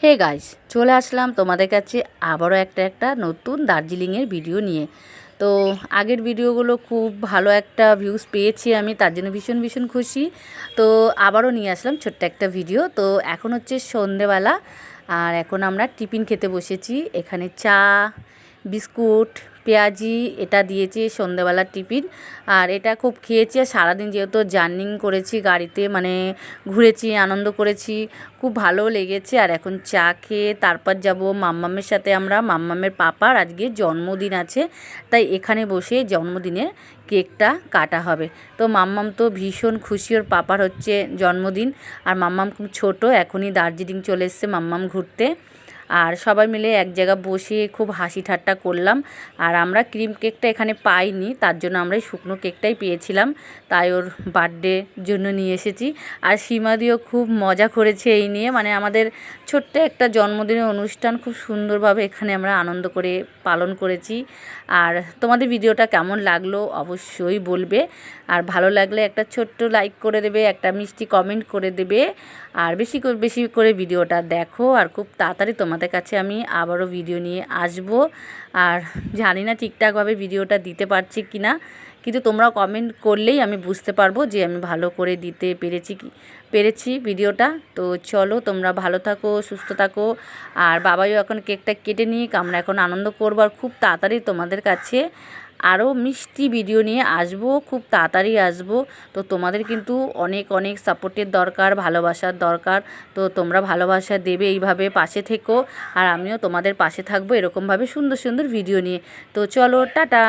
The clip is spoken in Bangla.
হে গাইস, চলে আসলাম তোমাদের কাছে আবারও একটা নতুন দার্জিলিংয়ের ভিডিও নিয়ে। তো আগের ভিডিওগুলো খুব ভালো একটা ভিউজ পেয়েছি আমি, তার জন্য ভীষণ খুশি। তো আবারও নিয়ে আসলাম ছোট্ট একটা ভিডিও। তো এখন হচ্ছে সন্ধেবেলা, আর এখন আমরা টিফিন খেতে বসেছি। এখানে চা, বিস্কুট, পেঁয়াজি এটা দিয়েছি সন্ধেবেলার টিফিন। আর এটা খুব খেয়েছি, আর সারাদিন যেহেতু জার্নিং করেছি গাড়িতে, মানে ঘুরেছি, আনন্দ করেছি, খুব ভালো লেগেছে। আর এখন চা খেয়ে তারপর যাব মাম্মামের সাথে। আমরা মাম্মামের পাপার আজকে জন্মদিন আছে, তাই এখানে বসে জন্মদিনের কেকটা কাটা হবে। তো মাম্মাম তো ভীষণ খুশি, ওর পাপার হচ্ছে জন্মদিন। আর মাম্মাম খুব ছোট, এখনই দার্জিলিং চলে এসছে মাম্মাম ঘুরতে। আর সবাই মিলে এক জায়গায় বসে খুব হাসি ঠাট্টা করলাম। আর আমরা ক্রিম কেকটা এখানে পাইনি, তার জন্য আমরা শুকনো কেকটাই পেয়েছিলাম, তাই ওর বার্থডে জন্য নিয়ে এসেছি। আর সীমাদিও খুব মজা করেছে এই নিয়ে, মানে আমাদের ছোট্ট একটা জন্মদিনের অনুষ্ঠান খুব সুন্দরভাবে এখানে আমরা আনন্দ করে পালন করেছি। আর তোমাদের ভিডিওটা কেমন লাগলো অবশ্যই বলবে। আর ভালো লাগলে একটা ছোট্ট লাইক করে দেবে, একটা মিষ্টি কমেন্ট করে দেবে। আর বেশি করে ভিডিওটা দেখো। আর খুব তাড়াতাড়ি তোমাদের কাছে আমি আবারও ভিডিও নিয়ে আসব। আর জানি না ঠিকঠাকভাবে ভিডিওটা দিতে পারছি কি না, কিন্তু তোমরা কমেন্ট করলেই আমি বুঝতে পারবো যে আমি ভালো করে দিতে পেরেছি ভিডিওটা। তো চলো, তোমরা ভালো থাকো, সুস্থ থাকো। আর বাবাইও এখন কেকটা কেটে নিক, আমরা এখন আনন্দ করবো। আর খুব তাড়াতাড়ি তোমাদের কাছে আরও মিষ্টি ভিডিও নিয়ে আসবো, খুব তাড়াতাড়ি আসবো। তো তোমাদের কিন্তু অনেক সাপোর্টের দরকার, ভালোবাসার দরকার। তো তোমরা ভালোবাসা দেবে, এইভাবে পাশে থেকো। আর আমিও তোমাদের পাশে থাকবো এরকমভাবে সুন্দর ভিডিও নিয়ে। তো চলো, টাটা।